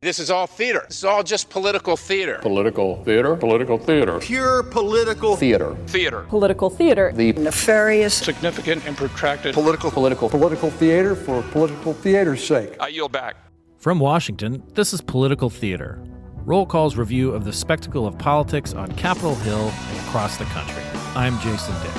This is all theater. This is all just political theater. Political theater. Political theater. Pure political theater. Theater. Political theater. The nefarious, significant and protracted political theater for political theater's sake. I yield back. From Washington, this is Political Theater, Roll Call's review of the spectacle of politics on Capitol Hill and across the country. I'm Jason Dick.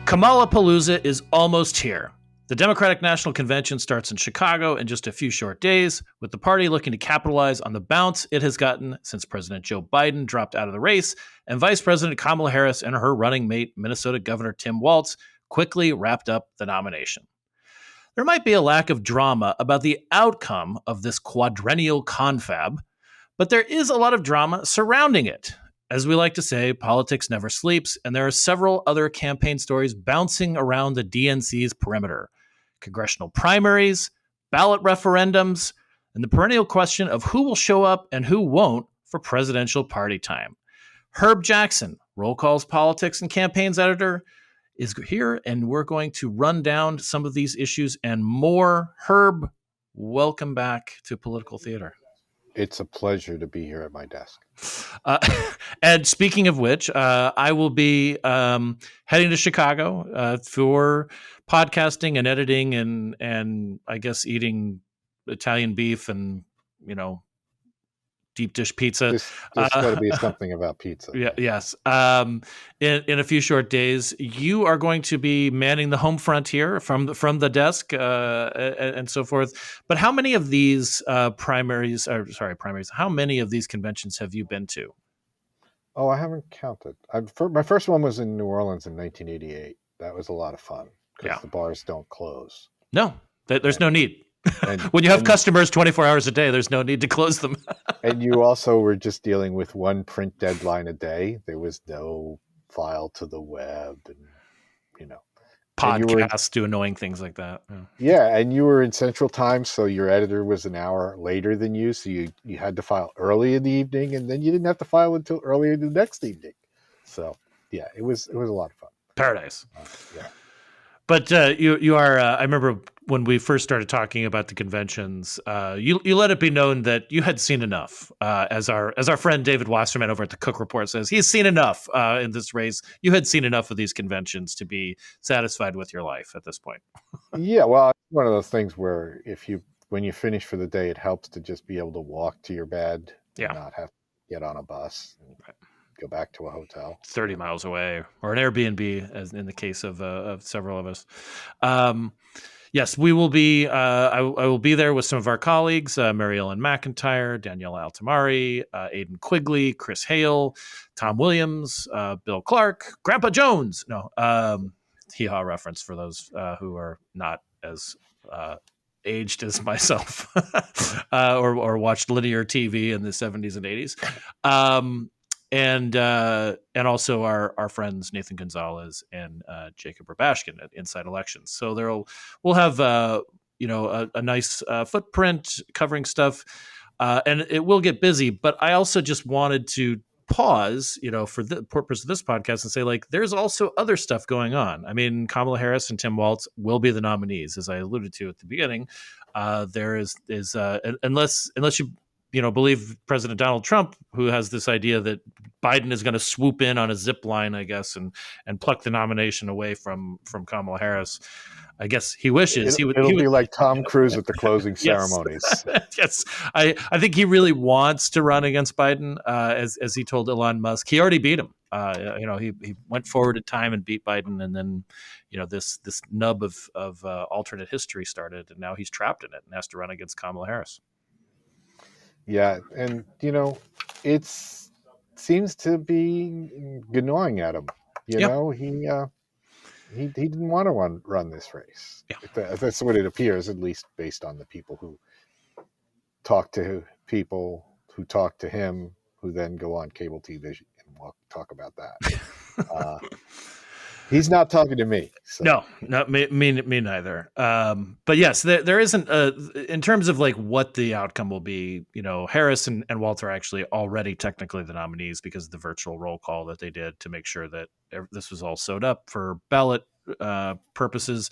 Kamala-palooza is almost here. The Democratic National Convention starts in Chicago in just a few short days, with the party looking to capitalize on the bounce it has gotten since President Joe Biden dropped out of the race and Vice President Kamala Harris and her running mate, Minnesota Governor Tim Walz, quickly wrapped up the nomination. There might be a lack of drama about the outcome of this quadrennial confab, but there is a lot of drama surrounding it. As we like to say, politics never sleeps, and there are several other campaign stories bouncing around the DNC's perimeter. Congressional primaries, ballot referendums, and the perennial question of who will show up and who won't for presidential party time. Herb Jackson, Roll Call's politics and campaigns editor, is here, and we're going to run down some of these issues and more. Herb, welcome back to Political Theater. It's a pleasure to be here at my desk. And speaking of which, I will be heading to Chicago for podcasting and editing and I guess eating Italian beef and, deep dish pizza. There's got to be something about pizza. Yeah, yes. In a few short days, you are going to be manning the home front here from the desk and so forth. But how many of these primaries? How many of these conventions have you been to? Oh, I haven't counted. My first one was in New Orleans in 1988. That was a lot of fun because the bars don't close. No, there's no need. When you have customers 24 hours a day, there's no need to close them. And you also were just dealing with one print deadline a day. There was no file to the web and, podcasts do annoying things like that. Yeah. And you were in Central Time, so your editor was an hour later than you. So you had to file early in the evening, and then you didn't have to file until earlier the next evening. So, yeah, it was a lot of fun. Paradise. Yeah. But you are. I remember when we first started talking about the conventions. You let it be known that you had seen enough. As our friend David Wasserman over at the Cook Report says, he's seen enough in this race. You had seen enough of these conventions to be satisfied with your life at this point. Yeah, well, it's one of those things where when you finish for the day, it helps to just be able to walk to your bed, and not have to get on a bus. And go back to a hotel 30 miles away, or an Airbnb, as in the case of several of us. Yes, we will be. I will be there with some of our colleagues: Mary Ellen McIntyre, Danielle Altamari, Aidan Quigley, Chris Hale, Tom Williams, Bill Clark, Grandpa Jones. No, hee-haw reference for those who are not as aged as myself, or watched linear TV in the 70s and 80s. And also our friends Nathan Gonzalez and Jacob Rabashkin at Inside Elections. So we'll have a nice footprint covering stuff, and it will get busy. But I also just wanted to pause, for the purpose of this podcast, and say, there's also other stuff going on. I mean, Kamala Harris and Tim Walz will be the nominees, as I alluded to at the beginning. There is unless you believe President Donald Trump, who has this idea that Biden is going to swoop in on a zip line, I guess, and pluck the nomination away from Kamala Harris. I guess he wishes it'll be like Tom Cruise at the closing ceremonies. Yes, I think he really wants to run against Biden, as he told Elon Musk. He already beat him. He went forward in time and beat Biden, and then this nub of alternate history started, and now he's trapped in it and has to run against Kamala Harris. Yeah, and it seems to be gnawing at him. He didn't want to run this race. Yeah. That's what it appears, at least based on the people who talk to people who talk to him, who then go on cable TV and talk about that. He's not talking to me. So. No, not me neither. But yes, there isn't in terms of what the outcome will be. Harris and Walz are actually already technically the nominees because of the virtual roll call that they did to make sure that this was all sewed up for ballot purposes,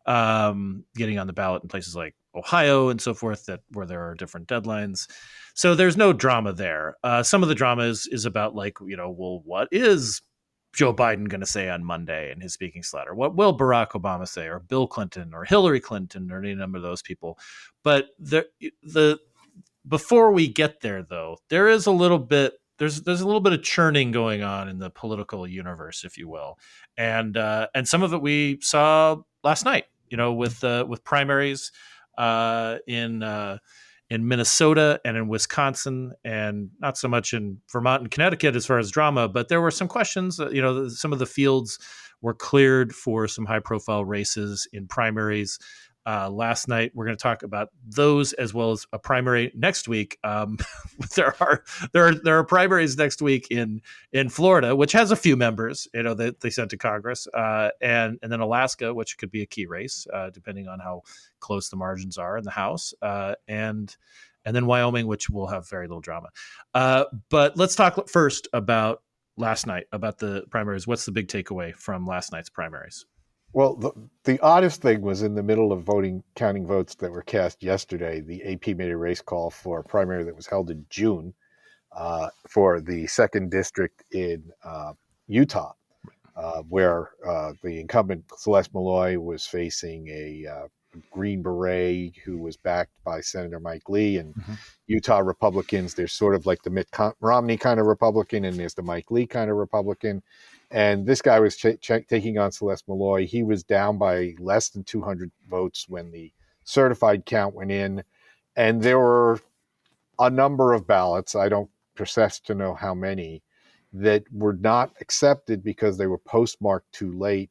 getting on the ballot in places like Ohio and so forth, where there are different deadlines. So there's no drama there. Some of the drama is about well, what is Joe Biden going to say on Monday in his speaking slot, or what will Barack Obama say, or Bill Clinton, or Hillary Clinton, or any number of those people. But before we get there, though, there is a little bit. There's a little bit of churning going on in the political universe, if you will, and some of it we saw last night. With primaries in Minnesota and in Wisconsin, and not so much in Vermont and Connecticut as far as drama, but there were some questions. Some of the fields were cleared for some high-profile races in primaries last night. We're going to talk about those as well as a primary next week. There are primaries next week in Florida, which has a few members, that they sent to Congress, and then Alaska, which could be a key race, depending on how close the margins are in the House, and then Wyoming, which will have very little drama. But let's talk first about last night, about the primaries. What's the big takeaway from last night's primaries? Well, the oddest thing was in the middle of counting votes that were cast yesterday, the AP made a race call for a primary that was held in June for the 2nd district in Utah, where the incumbent Celeste Malloy was facing a Green Beret who was backed by Senator Mike Lee. And Utah Republicans, there's sort of like the Mitt Romney kind of Republican, and there's the Mike Lee kind of Republican. And this guy was taking on Celeste Malloy. He was down by less than 200 votes when the certified count went in. And there were a number of ballots, I don't profess to know how many, that were not accepted because they were postmarked too late.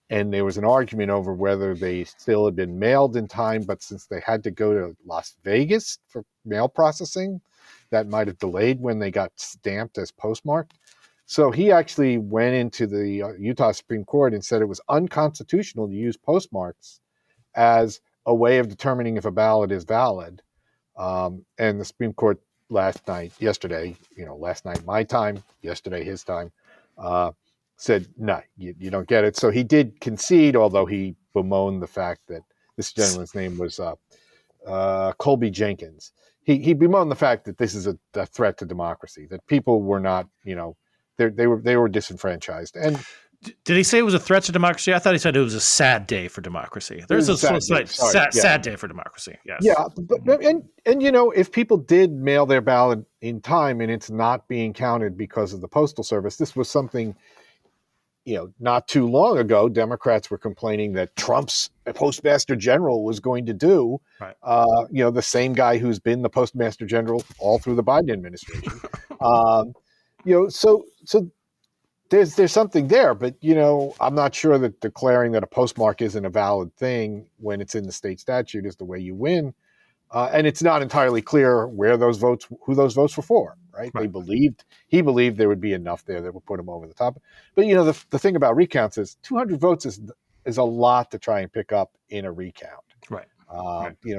And there was an argument over whether they still had been mailed in time, but since they had to go to Las Vegas for mail processing, that might have delayed when they got stamped as postmarked. So he actually went into the Utah Supreme Court and said it was unconstitutional to use postmarks as a way of determining if a ballot is valid. And the Supreme Court last night my time, yesterday his time, said, no, you don't get it. So he did concede, although he bemoaned the fact that this gentleman's name was Colby Jenkins. He bemoaned the fact that this is a threat to democracy, that people were not, they were disenfranchised. And did he say it was a threat to democracy? I thought he said it was a sad day for democracy. There's a sad day for democracy. Yes. Yeah. And if people did mail their ballot in time and it's not being counted because of the Postal Service, this was something, not too long ago, Democrats were complaining that Trump's Postmaster General was going to do, right. The same guy who's been the Postmaster General all through the Biden administration. So there's something there, but I'm not sure that declaring that a postmark isn't a valid thing when it's in the state statute is the way you win. And it's not entirely clear who those votes were for, right? He believed there would be enough there that would put him over the top. But the thing about recounts is 200 votes is a lot to try and pick up in a recount. Right.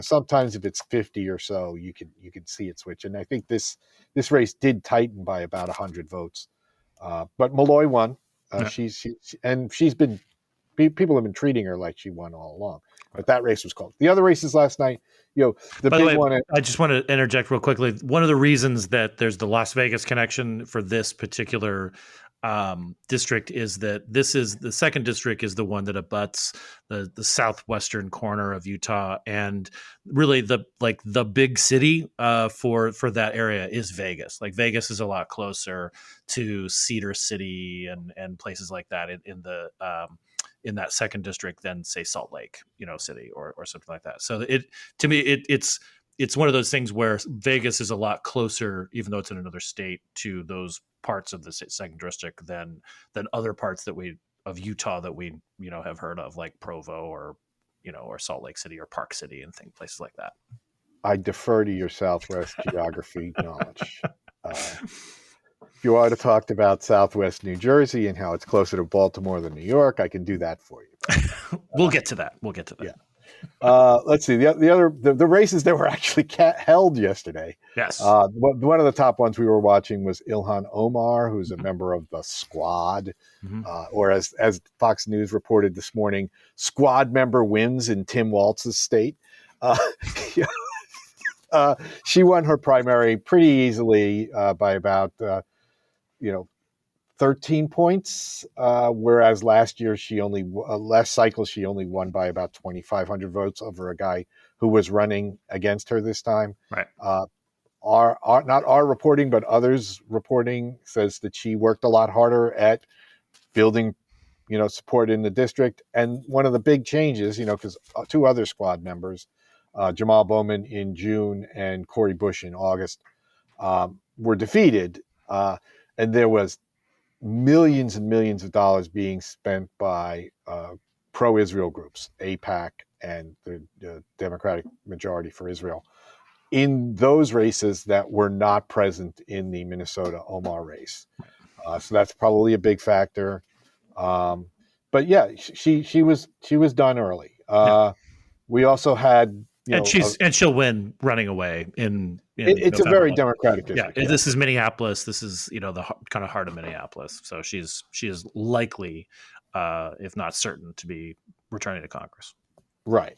Sometimes if it's 50 or so, you can see it switch. And I think this race did tighten by about 100 votes. But Malloy won. People have been treating her like she won all along. But that race was close. The other races last night, the By big the way, one. I just want to interject real quickly. One of the reasons that there's the Las Vegas connection for this particular district is that this is the 2nd district is the one that abuts the southwestern corner of Utah, and really the big city for that area is Vegas. Like Vegas is a lot closer to Cedar City and places like that in that 2nd district than say Salt Lake, city or something like that. So it's one of those things where Vegas is a lot closer, even though it's in another state, to those parts of the 2nd district than other parts of Utah that we have heard of, like Provo or Salt Lake City or Park City and places like that. I defer to your Southwest geography knowledge. If you want to talk about Southwest New Jersey and how it's closer to Baltimore than New York, I can do that for you. We'll get to that. Yeah. Let's see the races that were actually held yesterday. Yes. One of the top ones we were watching was Ilhan Omar, who's a member of the Squad, or as Fox News reported this morning, Squad member wins in Tim Walz's state. She won her primary pretty easily by about 13 points, whereas last cycle she only won by about 2,500 votes over a guy who was running against her this time. Right. Not our reporting, but others reporting says that she worked a lot harder at building, support in the district. And one of the big changes, because two other Squad members, Jamal Bowman in June and Cori Bush in August, were defeated, and there was millions and millions of dollars being spent by pro-Israel groups, AIPAC and the Democratic Majority for Israel, in those races that were not present in the Minnesota Omar race. So that's probably a big factor. But yeah, she was done early. We also had, she'll win running away in it's November. A very Democratic district. Yeah, this is Minneapolis. This is the kind of heart of Minneapolis. So she is likely, if not certain, to be returning to Congress. Right.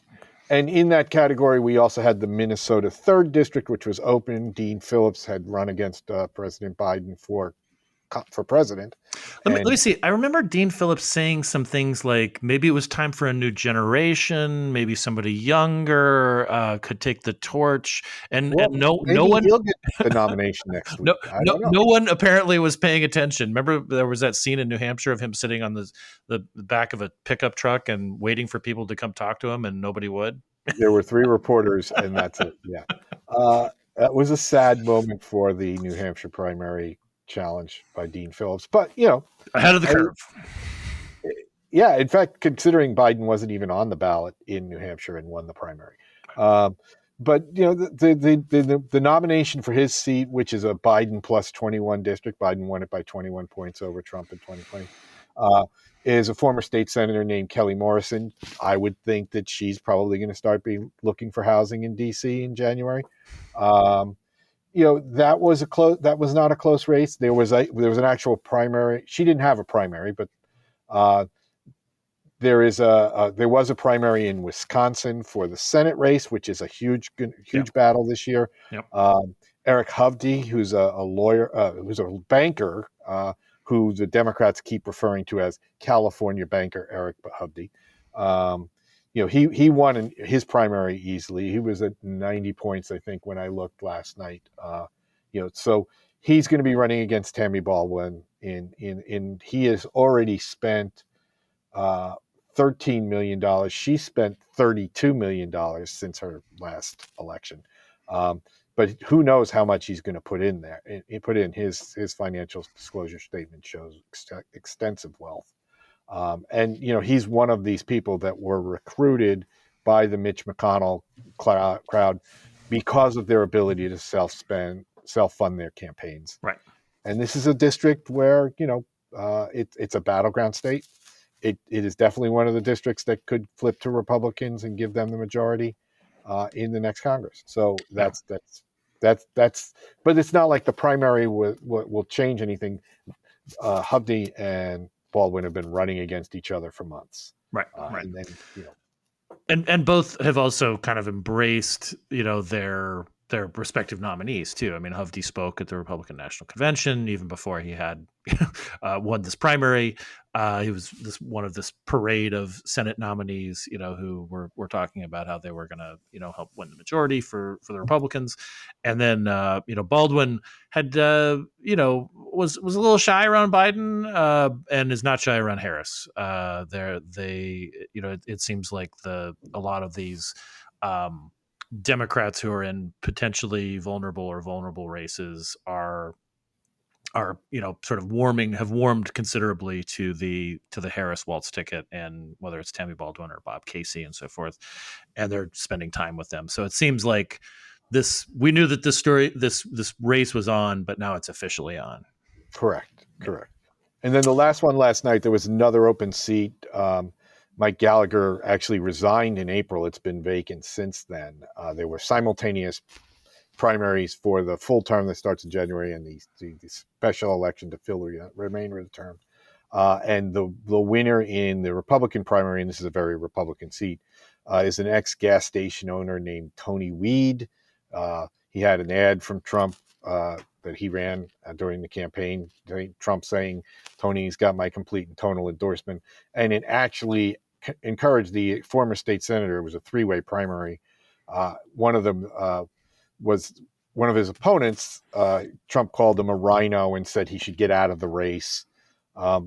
And in that category, we also had the Minnesota 3rd District, which was open. Dean Phillips had run against President Biden for president. Let me see. I remember Dean Phillips saying some things like maybe it was time for a new generation, maybe somebody younger could take the torch. And no one he'll get the nomination next week. No one apparently was paying attention. Remember there was that scene in New Hampshire of him sitting on the back of a pickup truck and waiting for people to come talk to him, and nobody would. There were 3 reporters, and that's it. Yeah, that was a sad moment for the New Hampshire primary challenge by Dean Phillips, but ahead of the curve. Yeah, in fact, considering Biden wasn't even on the ballot in New Hampshire and won the primary, but the nomination for his seat, which is a Biden plus 21 district, Biden won it by 21 points over Trump in 2020, is a former state senator named Kelly Morrison. I would think that she's probably going to start looking for housing in D.C. in January. That was not a close race. There was an actual primary. She didn't have a primary, but there was a primary in Wisconsin for the Senate race, which is a huge battle this year. Yep. Eric Hovde, who's a lawyer, who's a banker, who the Democrats keep referring to as California banker Eric Hovde. He won his primary easily. He was at 90 points, I think, when I looked last night. So he's going to be running against Tammy Baldwin. He has already spent $13 million. She spent $32 million since her last election. But who knows how much he's going to put in there? His financial disclosure statement shows extensive wealth. And he's one of these people that were recruited by the Mitch McConnell crowd because of their ability to self-fund their campaigns. Right. And this is a district where it's a battleground state. It is definitely one of the districts that could flip to Republicans and give them the majority in the next Congress. So that's. But it's not like the primary will change anything. Hovde and Baldwin have been running against each other for months. Right. Right. And then, and both have also kind of embraced, their respective nominees too. I mean, Hovde spoke at the Republican National Convention even before he had won this primary. He was one of this parade of Senate nominees, who were talking about how they were going to, help win the majority for the Republicans. And then, Baldwin had, was a little shy around Biden and is not shy around Harris. It seems like a lot of these Democrats who are in potentially vulnerable races are sort of have warmed considerably to the Harris Walz ticket, and whether it's Tammy Baldwin or Bob Casey and so forth, and they're spending time with them. So it seems like we knew that this race was on, but now it's officially on. Correct. And then the last one last night, there was another open seat. Mike Gallagher actually resigned in April. It's been vacant since then. There were simultaneous primaries for the full term that starts in January and the special election to fill the remainder of the term. And the winner in the Republican primary, and this is a very Republican seat, is an ex-gas station owner named Tony Weed. He had an ad from Trump that he ran during the campaign, Trump saying, Tony's got my complete and total endorsement. And it actually encouraged the former state senator. It was a three-way primary. One of them was one of his opponents. Trump called him a rhino and said he should get out of the race.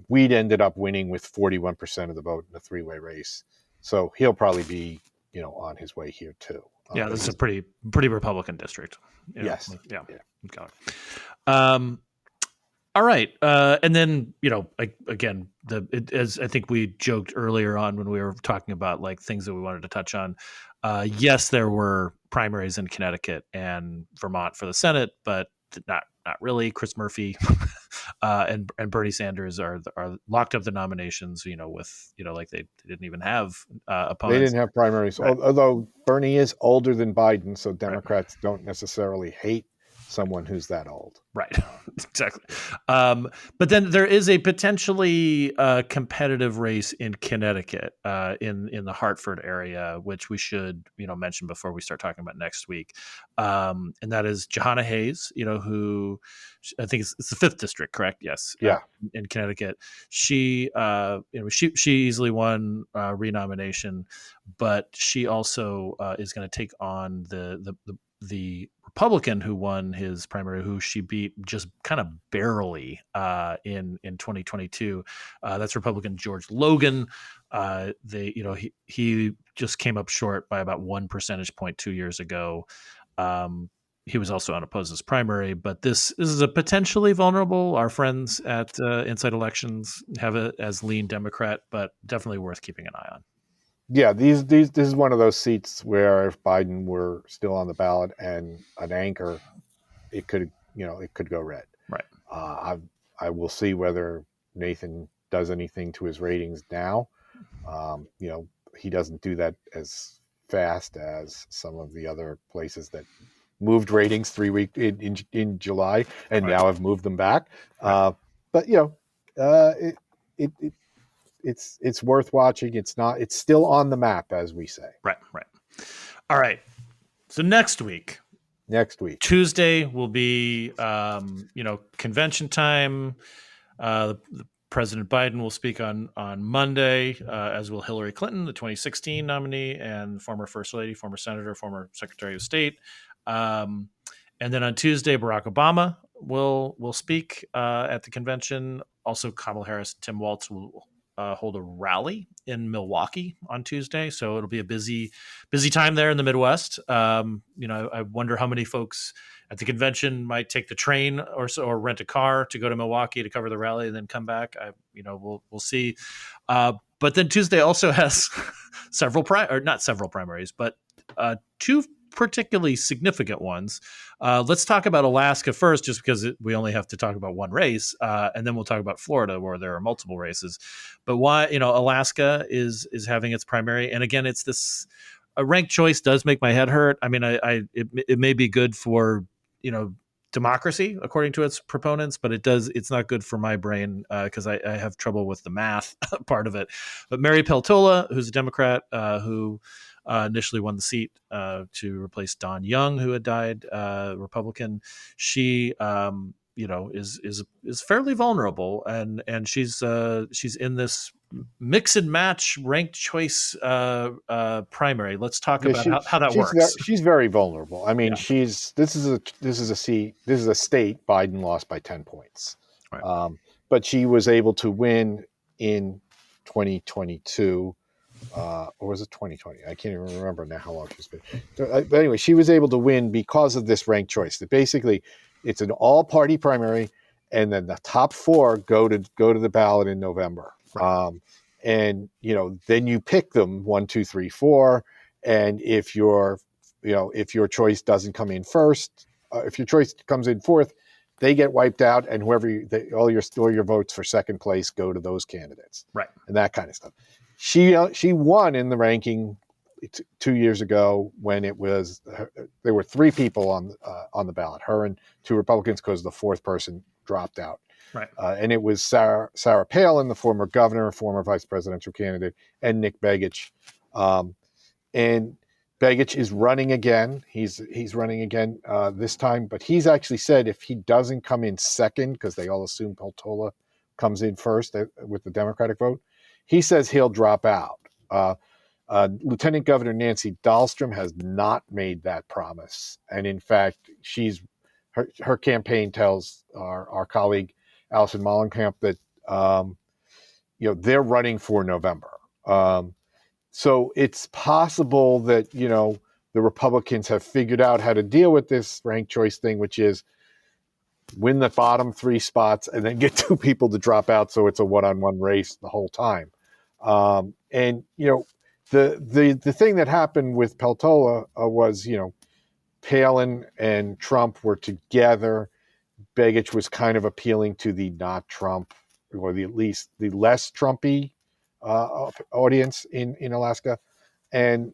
Weed ended up winning with 41% of the vote in a three-way race. So he'll probably be, on his way here too. Yeah, this is a pretty Republican district. Yes. Yeah. Got it. All right. And then, again, as I think we joked earlier on when we were talking about like things that we wanted to touch on. Yes, there were primaries in Connecticut and Vermont for the Senate, but not really. Chris Murphy and Bernie Sanders are locked up the nominations, with, like they didn't even have opponents. They didn't have primaries, right. Although Bernie is older than Biden, so Democrats don't necessarily hate someone who's that old. Right. Exactly. But then there is a potentially competitive race in Connecticut, in the Hartford area, which we should, mention before we start talking about next week. And that is Jahana Hayes, who I think it's the 5th district, correct? Yes. Yeah. In Connecticut. She, she easily won renomination, but she also is going to take on the Republican who won his primary, who she beat just kind of barely in 2022. That's Republican George Logan. He just came up short by about 1 percentage point 2 years ago. He was also unopposed as primary, but this is a potentially vulnerable. Our friends at Inside Elections have it as lean Democrat, but definitely worth keeping an eye on. Yeah, this is one of those seats where if Biden were still on the ballot and an anchor, it could go red. Right. I will see whether Nathan does anything to his ratings now. He doesn't do that as fast as some of the other places that moved ratings 3 weeks in July and now have moved them back. Right. But it's worth watching. It's still on the map, as we say. Right. All right. So next week, Tuesday will be, convention time. President Biden will speak on Monday, as will Hillary Clinton, the 2016 nominee, and former First Lady, former Senator, former Secretary of State. And then on Tuesday, Barack Obama will speak at the convention. Also, Kamala Harris and Tim Walz will hold a rally in Milwaukee on Tuesday. So it'll be a busy time there in the Midwest. I wonder how many folks at the convention might take the train or rent a car to go to Milwaukee to cover the rally and then come back. We'll see. But then Tuesday also has not several primaries, but two particularly significant ones. Let's talk about Alaska first, just because we only have to talk about one race, and then we'll talk about Florida, where there are multiple races. But why, Alaska is having its primary, and again, it's this a ranked choice does make my head hurt. I mean, it may be good for democracy according to its proponents, but it's not good for my brain because I have trouble with the math part of it. But Mary Peltola, who's a Democrat, who initially won the seat to replace Don Young, who had died, Republican. She, is fairly vulnerable, and she's in this mix and match ranked choice primary. Let's talk about how that works. She's very vulnerable. I mean, this is a state Biden lost by 10 points, right. But she was able to win in 2022. Or was it 2020? I can't even remember now how long she's been. But anyway, she was able to win because of this ranked choice. That basically, it's an all-party primary, and then the top 4 go to the ballot in November. Right. And then you pick them 1, 2, 3, 4. And if your choice doesn't come in first, if your choice comes in fourth, they get wiped out, and all your votes for second place go to those candidates. Right. And that kind of stuff. She won in the ranking 2 years ago when there were three people on the ballot, her and two Republicans, because the fourth person dropped out. Right. And it was Sarah Palin, the former governor, former vice presidential candidate, and Nick Begich. And Begich is running again. He's running again this time, but he's actually said if he doesn't come in second, because they all assume Peltola comes in first with the Democratic vote, he says he'll drop out. Lieutenant Governor Nancy Dahlstrom has not made that promise, and in fact, her campaign tells our colleague Allison Mollenkamp that they're running for November. So it's possible that the Republicans have figured out how to deal with this ranked choice thing, which is win the bottom three spots and then get two people to drop out, so it's a one-on-one race the whole time. And the thing that happened with Peltola was Palin and Trump were together. Begich was kind of appealing to the not Trump, or at least the less Trumpy audience in Alaska. And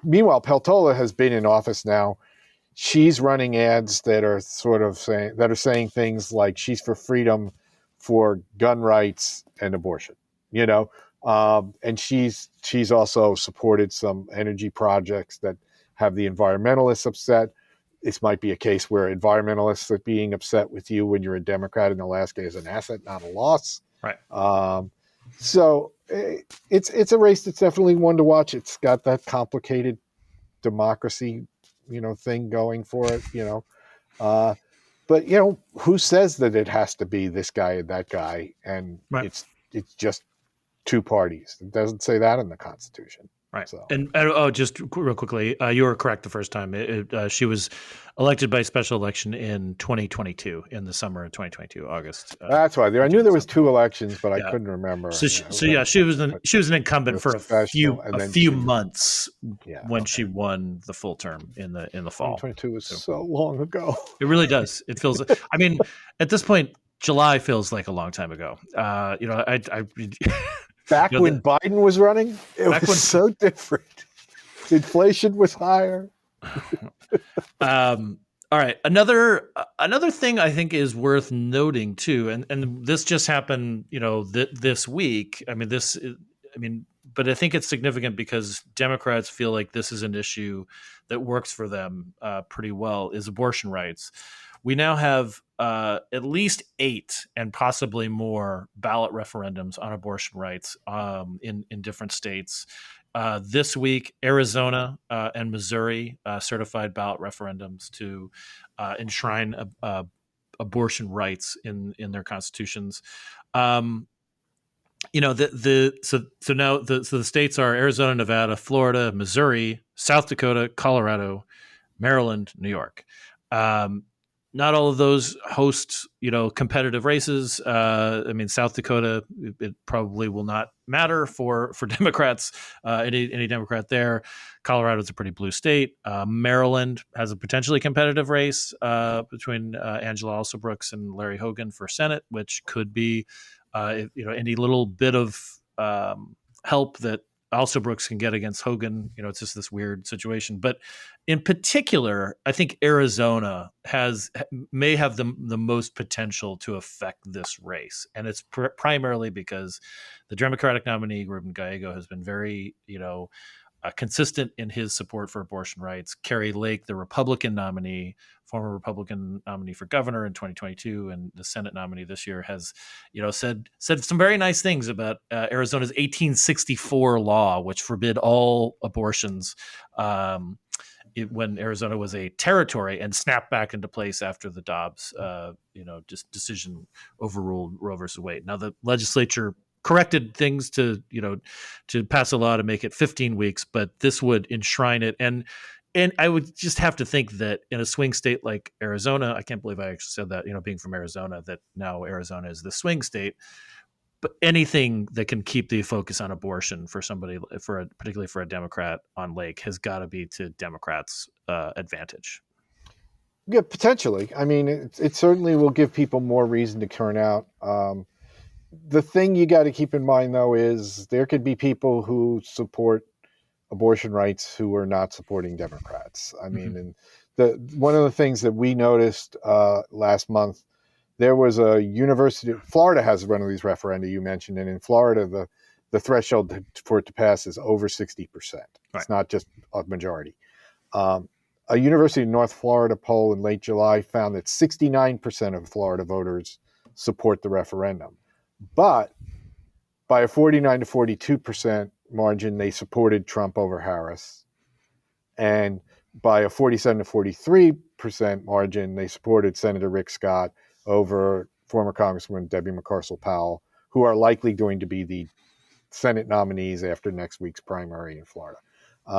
meanwhile, Peltola has been in office now. She's running ads that are saying things like she's for freedom, for gun rights and abortion. And she's also supported some energy projects that have the environmentalists upset. This might be a case where environmentalists are being upset with you when you're a Democrat in Alaska is an asset, not a loss. Right. So it's a race that's definitely one to watch. It's got that complicated democracy, thing going for it, but who says that it has to be this guy and that guy? And right. It's just two parties. It doesn't say that in the Constitution. Right. So. And just real quickly, you were correct the first time. She was elected by special election in 2022, in the summer of 2022, August. That's why. I knew there was two elections, but I couldn't remember. She was an incumbent for a few months when she won the full term in the fall. 2022 was so long ago. It really does. It feels. I mean, at this point, July feels like a long time ago. Back when Biden was running, it was so different. Inflation was higher. All right. Another thing I think is worth noting too, and this just happened, this week. But I think it's significant because Democrats feel like this is an issue that works for them pretty well, is abortion rights. We now have at least 8 and possibly more ballot referendums on abortion rights in different states. This week, Arizona and Missouri certified ballot referendums to enshrine abortion rights in their constitutions. So now the states are Arizona, Nevada, Florida, Missouri, South Dakota, Colorado, Maryland, New York. Not all of those host, competitive races. South Dakota, it probably will not matter for Democrats, any Democrat there. Colorado's a pretty blue state. Maryland has a potentially competitive race between Angela Alsobrooks and Larry Hogan for Senate, which could be, any little bit of help that Alsobrooks can get against Hogan. It's just this weird situation. But in particular, I think Arizona may have the most potential to affect this race. And it's primarily because the Democratic nominee, Ruben Gallego, has been very, consistent in his support for abortion rights. Carrie Lake, the Republican nominee, former Republican nominee for governor in 2022 and the Senate nominee this year, has, said some very nice things about Arizona's 1864 law, which forbid all abortions when Arizona was a territory, and snapped back into place after the Dobbs, decision overruled Roe versus Wade. Now the legislature corrected things to pass a law to make it 15 weeks, but this would enshrine it. And I would just have to think that in a swing state like Arizona, I can't believe I actually said that, being from Arizona, that now Arizona is the swing state, but anything that can keep the focus on abortion for somebody, particularly for a Democrat on Lake, has got to be to Democrats' advantage. Yeah, potentially. I mean, it certainly will give people more reason to turn out. the thing you got to keep in mind, though, is there could be people who support abortion rights who are not supporting Democrats. I mean, and one of the things that we noticed last month, there was a university. Florida has one of these referenda you mentioned, and in Florida, the threshold for it to pass is over 60%. It's not just a majority. A University of North Florida poll in late July found that 69% of Florida voters support the referendum. But by a 49 to 42% margin, they supported Trump over Harris. And by a 47 to 43% margin, they supported Senator Rick Scott over former Congresswoman Debbie McCarcel-Powell, who are likely going to be the Senate nominees after next week's primary in Florida.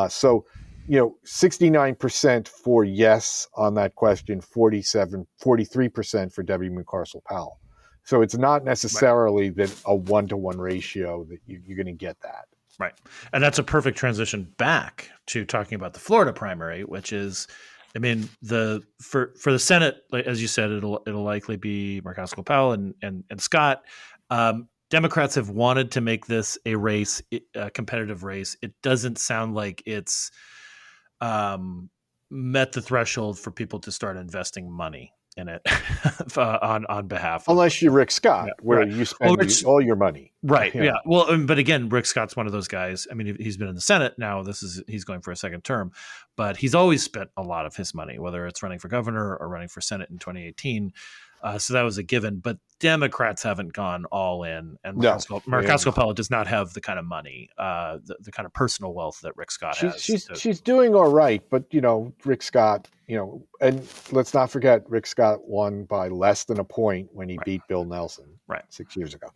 So 69% for yes on that question, 43% for Debbie McCarcel-Powell. So it's not necessarily that a 1-to-1 ratio that you're going to get that. Right. And that's a perfect transition back to talking about the Florida primary, which is, I mean, for the Senate, as you said, it'll likely be Murkowski-Powell and Scott. Democrats have wanted to make this a race, a competitive race. It doesn't sound like it's met the threshold for people to start investing money in it on behalf of, unless you're Rick Scott, where you spend all your money. Right. Yeah. Well, but again, Rick Scott's one of those guys. I mean, he's been in the Senate now. He's going for a second term, but he's always spent a lot of his money, whether it's running for governor or running for Senate in 2018. So that was a given, but Democrats haven't gone all in, and Murkowski-Powell does not have the kind of money, the kind of personal wealth that Rick Scott has. She's doing all right, but Rick Scott, and let's not forget Rick Scott won by less than a point when he beat Bill Nelson 6 years ago.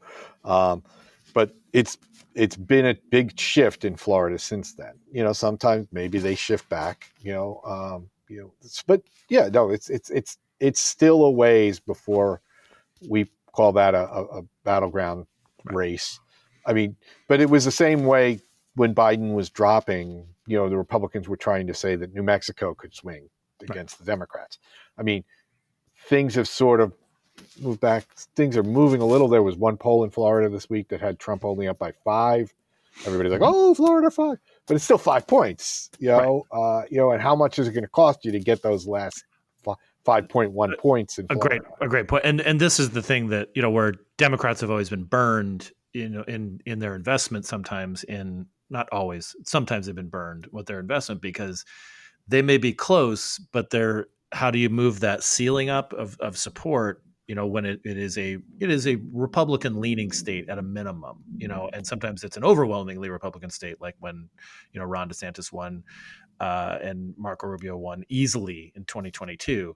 But it's been a big shift in Florida since then. Sometimes maybe they shift back. But yeah, no, it's still a ways before we call that a battleground race. I mean, but it was the same way when Biden was dropping. The Republicans were trying to say that New Mexico could swing against the Democrats. I mean, things have sort of moved back. Things are moving a little. There was one poll in Florida this week that had Trump only up by 5. Everybody's like, "Oh, Florida 5," but it's still 5 points. And how much is it going to cost you to get those last 5.1 points in Florida? A great point. And this is the thing that, where Democrats have always been burned, in their investment, sometimes sometimes they've been burned with their investment because they may be close, but how do you move that ceiling up of support, when it is a Republican leaning state at a minimum, and sometimes it's an overwhelmingly Republican state, like when, Ron DeSantis won, and Marco Rubio won easily in 2022.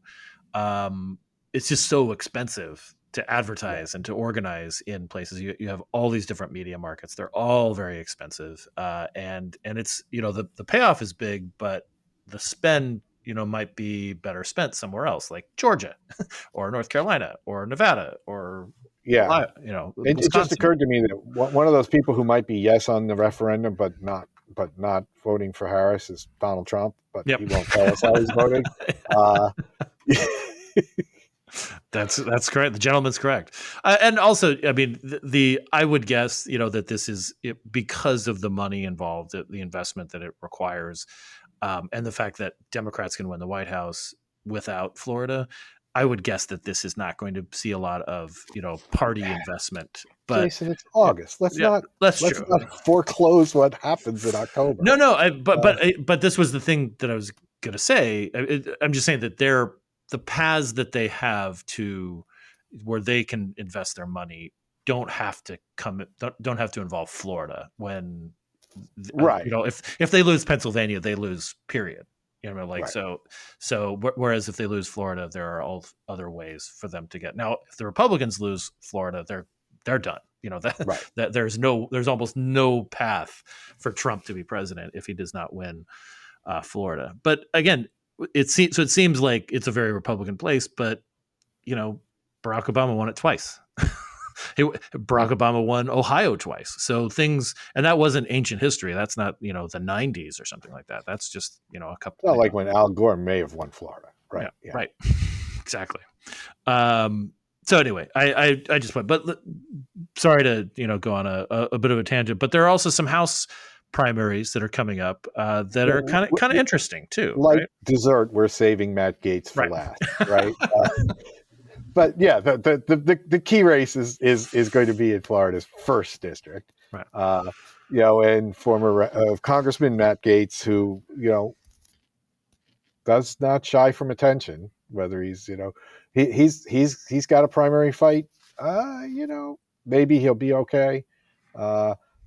It's just so expensive to advertise and to organize in places. You have all these different media markets. They're all very expensive. And it's, the payoff is big, but the spend, might be better spent somewhere else, like Georgia or North Carolina or Nevada or Ohio, It just occurred to me that one of those people who might be yes on the referendum, but not voting for Harris is Donald Trump, but he won't tell us how he's voting. That's correct. The gentleman's correct. And also, I mean, I would guess, that this is because of the money involved, the investment that it requires, and the fact that Democrats can win the White House without Florida. I would guess that this is not going to see a lot of, party investment. But Jason, it's August. Let's not foreclose what happens in October. No. But this was the thing that I was going to say. I'm just saying that the paths that they have to where they can invest their money don't have to involve Florida when if they lose Pennsylvania, they lose, period. So whereas if they lose Florida, there are all other ways for them to get. Now, if the Republicans lose Florida, they're done. That there's almost no path for Trump to be president if he does not win Florida. But again, it seems like it's a very Republican place, but Barack Obama won it twice. Barack Obama won Ohio twice. So and that wasn't ancient history. That's not, the 90s or something like that. That's just, a couple. It's not like when Al Gore may have won Florida. Right. Yeah. Right. Exactly. So anyway, I just went, but sorry to go on a bit of a tangent, but there are also some House primaries that are coming up that are kind of interesting too. Like right? dessert, we're saving Matt Gaetz for Right. last, right? But yeah, the key race is going to be in Florida's first district, Right. And former Congressman Matt Gaetz, who does not shy from attention, whether he's he's got a primary fight, maybe he'll be okay.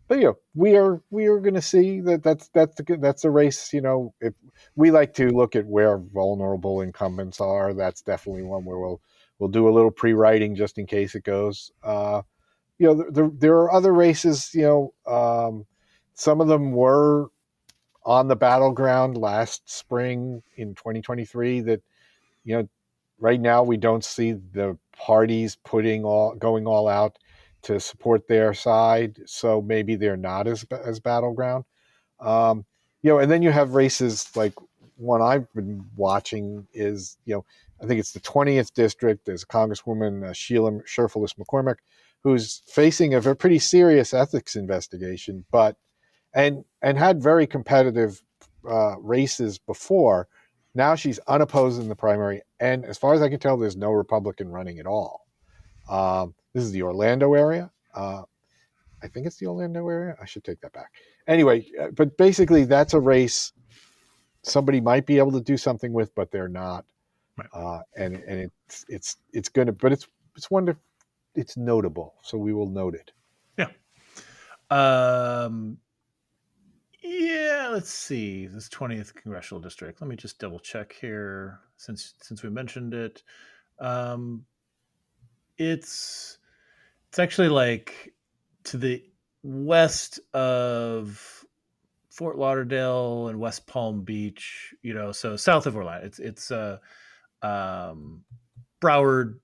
But we are going to see that's a race. If we like to look at where vulnerable incumbents are, that's definitely one where we'll do a little pre-writing just in case it goes. There are other races. Some of them were on the battleground last spring in 2023 that right now we don't see the parties going all out to support their side, so maybe they're not as battleground. And then you have races like one I've been watching is I think it's the 20th district. There's Congresswoman Sheila Sherfulis McCormick, who's facing a pretty serious ethics investigation, and had very competitive races before. Now she's unopposed in the primary, and as far as I can tell, there's no Republican running at all. This is the Orlando area. I think it's the Orlando area. I should take that back. Anyway, but basically that's a race somebody might be able to do something with, but they're not. Right. And it's going to, but it's one it's notable, so we will note it. Yeah. Yeah, let's see. This 20th congressional district. Let me just double check here since we mentioned it. It's actually like to the west of Fort Lauderdale and West Palm Beach, so south of Orlando. It's Broward,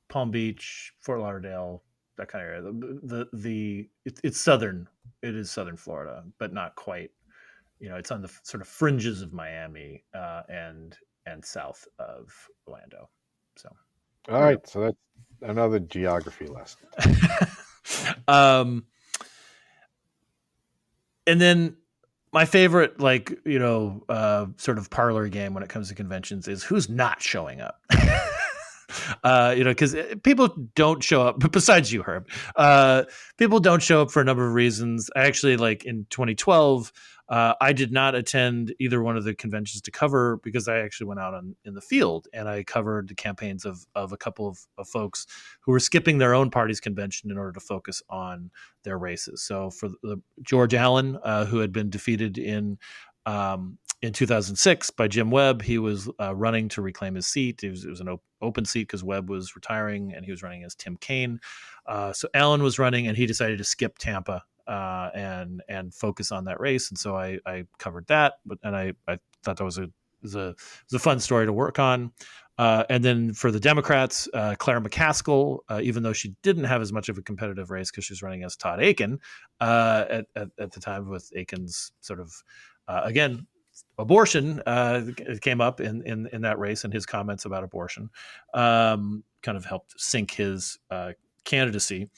Palm Beach, Fort Lauderdale, that kind of area. It's southern. It is southern Florida, but not quite. It's on the sort of fringes of Miami and south of Orlando. So, all right. So that's another geography lesson. And then my favorite, sort of parlor game when it comes to conventions is who's not showing up. Because people don't show up, but besides you, Herb, people don't show up for a number of reasons. I actually, in 2012, I did not attend either one of the conventions to cover because I actually went out in the field and I covered the campaigns of a couple of folks who were skipping their own party's convention in order to focus on their races. So for George Allen, who had been defeated in 2006 by Jim Webb, he was running to reclaim his seat. It was an open seat because Webb was retiring and he was running as Tim Kaine. So Allen was running and he decided to skip Tampa and focus on that race. And so I covered that, and I thought that was a fun story to work on. And then for the Democrats, Claire McCaskill, even though she didn't have as much of a competitive race because she was running as Todd Aiken at the time, with Aiken's sort of, again, abortion came up in that race, and his comments about abortion kind of helped sink his candidacy.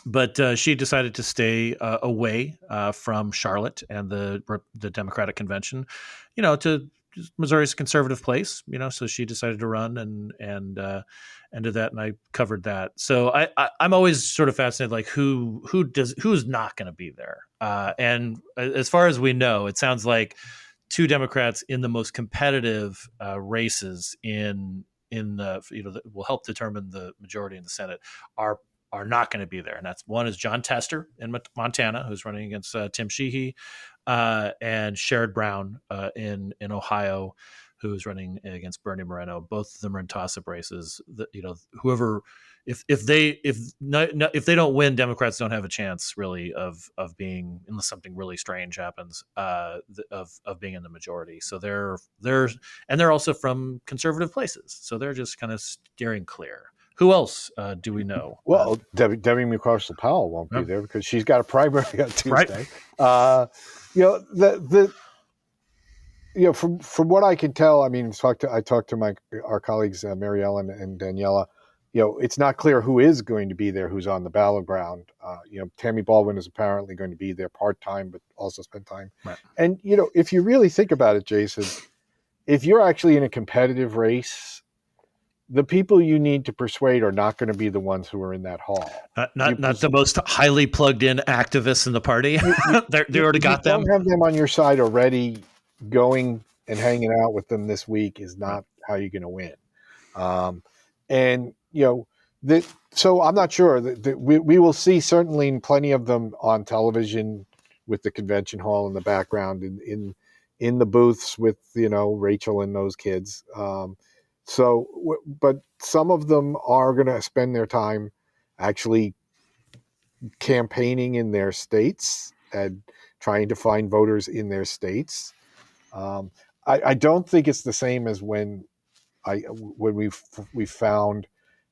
But she decided to stay away from Charlotte and the Democratic convention, to Missouri's a conservative place, so she decided to run and did that, and I covered that. So I'm always sort of fascinated, who's not going to be there. And as far as we know, it sounds like two Democrats in the most competitive races in the, that will help determine the majority in the Senate are not going to be there. And one is John Tester in Montana, who's running against Tim Sheehy, and Sherrod Brown in Ohio, who's running against Bernie Moreno. Both of them are in toss-up races. Whoever, if they don't win, Democrats don't have a chance really of being, unless something really strange happens, of being in the majority. So they're also from conservative places, so they're just kind of steering clear. Who else do we know? Well, Debbie McCarcel-Powell won't be there because she's got a primary on Tuesday. Right. From what I can tell, I mean, I talked to our colleagues Mary Ellen and Daniela. it's not clear who is going to be there, who's on the battleground. Tammy Baldwin is apparently going to be there part-time, but also spend time. Right. And, if you really think about it, Jason, if you're actually in a competitive race, the people you need to persuade are not going to be the ones who are in that hall. Not the most highly plugged in activists in the party. They already got them. Don't have them on your side already. Going and hanging out with them this week is not how you're going to win. So I'm not sure that we will see certainly plenty of them on television with the convention hall in the background in the booths with, Rachel and those kids. But some of them are going to spend their time actually campaigning in their states and trying to find voters in their states. I don't think it's the same as when we found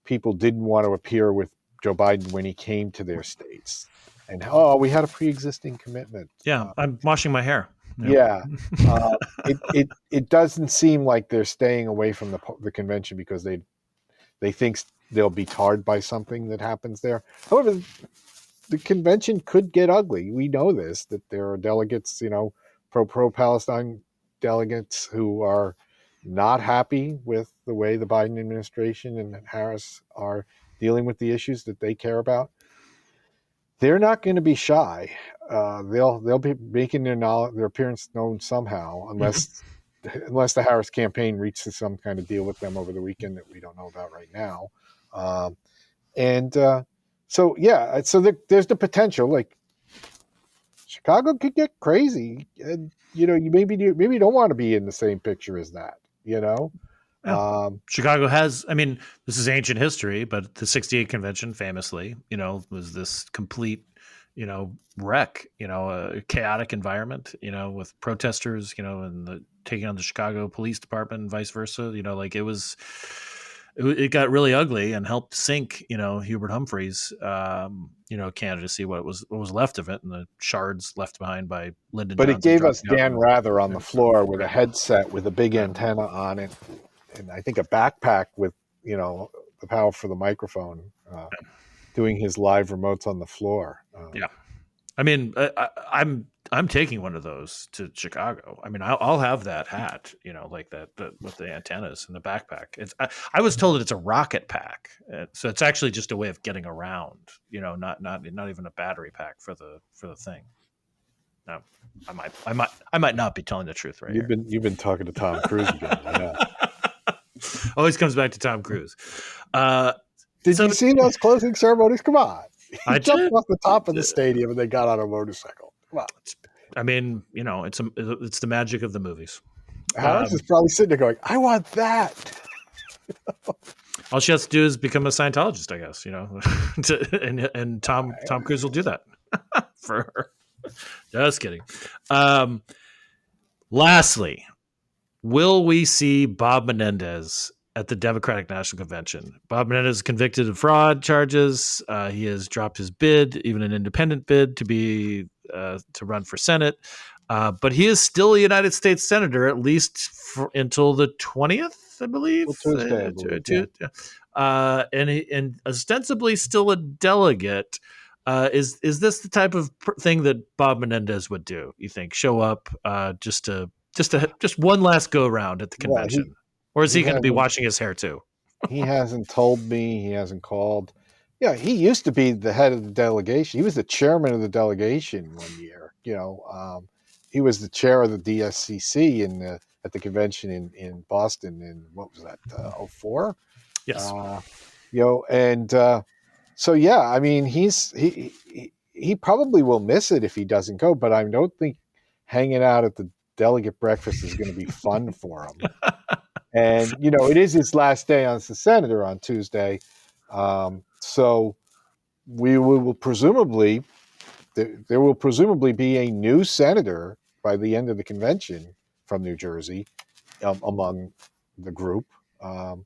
people didn't want to appear with Joe Biden when he came to their states, and we had a pre-existing commitment. Yeah, I'm washing my hair. Yeah, it doesn't seem like they're staying away from the convention because they think they'll be tarred by something that happens there. However, the convention could get ugly. We know this, that there are delegates, pro-Palestine delegates who are not happy with the way the Biden administration and Harris are dealing with the issues that they care about. They're not going to be shy. They'll be making their appearance known somehow, unless the Harris campaign reaches some kind of deal with them over the weekend that we don't know about right now. So there's the potential. Like, Chicago could get crazy, and you maybe don't want to be in the same picture as that. Yeah. Chicago has, this is ancient history, but the 68 convention famously, was this complete, wreck, a chaotic environment, with protesters, and taking on the Chicago Police Department and vice versa. It got really ugly and helped sink, Hubert Humphrey's, candidacy, what was left of it, and the shards left behind by Lyndon But Johnson. it gave us Dan Rather on the floor with a headset with a big antenna on it, and I think a backpack with, the power for the microphone, doing his live remotes on the floor. I'm taking one of those to Chicago. I'll have that hat, like that with the antennas and the backpack. I was told that it's a rocket pack, so it's actually just a way of getting around. Not even a battery pack for the thing. No, I might not be telling the truth right here. You've been talking to Tom Cruise again. Yeah. Always comes back to Tom Cruise. Did you see those closing ceremonies? Come on. I jumped off the top of the stadium and they got on a motorcycle. Come on. It's the magic of the movies. Harris is probably sitting there going, I want that. All she has to do is become a Scientologist, I guess, and Tom Cruise will do that for her. Just kidding. Lastly, will we see Bob Menendez at the Democratic National Convention? Bob Menendez is convicted of fraud charges. He has dropped his bid, even an independent bid, to run for Senate. But he is still a United States senator, at least until the 20th, I believe. Tuesday, And ostensibly still a delegate. Is this the type of thing that Bob Menendez would do? You think show up just one last go around at the convention, or is he going to be washing his hair too? He hasn't told me. He hasn't called. Yeah, he used to be the head of the delegation. He was the chairman of the delegation one year. He was the chair of the DSCC at the convention in Boston in what was that 2004? Yes. So yeah, he probably will miss it if he doesn't go, but I don't think hanging out at the delegate breakfast is going to be fun for him. And it is his last day as a senator on Tuesday, so we will presumably there will presumably be a new senator by the end of the convention from New Jersey among the group, and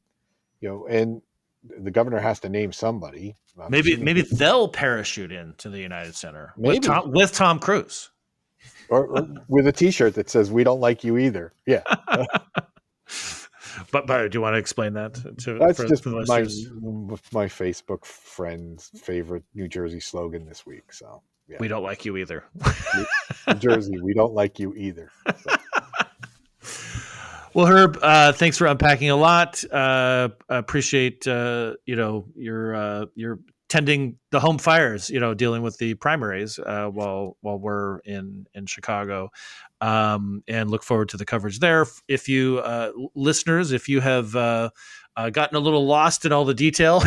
the governor has to name somebody. Maybe they'll parachute into the United Center with Tom Cruise, or with a T-shirt that says "We don't like you either." Yeah. But do you want to explain that That's for just the listeners? my Facebook friend's favorite New Jersey slogan this week. So yeah, We don't like you either. New Jersey, we don't like you either. So. Well, Herb, thanks for unpacking a lot. Appreciate your tending the home fires, dealing with the primaries while we're in Chicago, and look forward to the coverage there. If you listeners, if you have gotten a little lost in all the detail,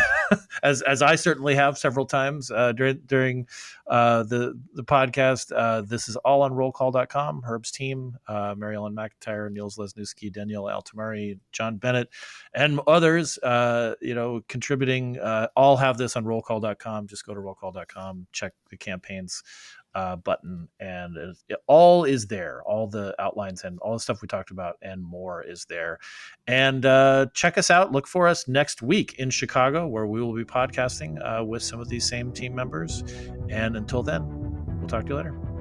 as I certainly have several times during the podcast, this is all on rollcall.com. Herb's team, Mary Ellen McIntyre, Niels Lesniewski, Danielle Altamari, John Bennett, and others, contributing, all have this on rollcall.com. Just go to rollcall.com, check the campaigns button, and it all is there. All the outlines and all the stuff we talked about and more is there. And check us out. Look for us next week in Chicago, where we will be podcasting with some of these same team members. And until then, we'll talk to you later.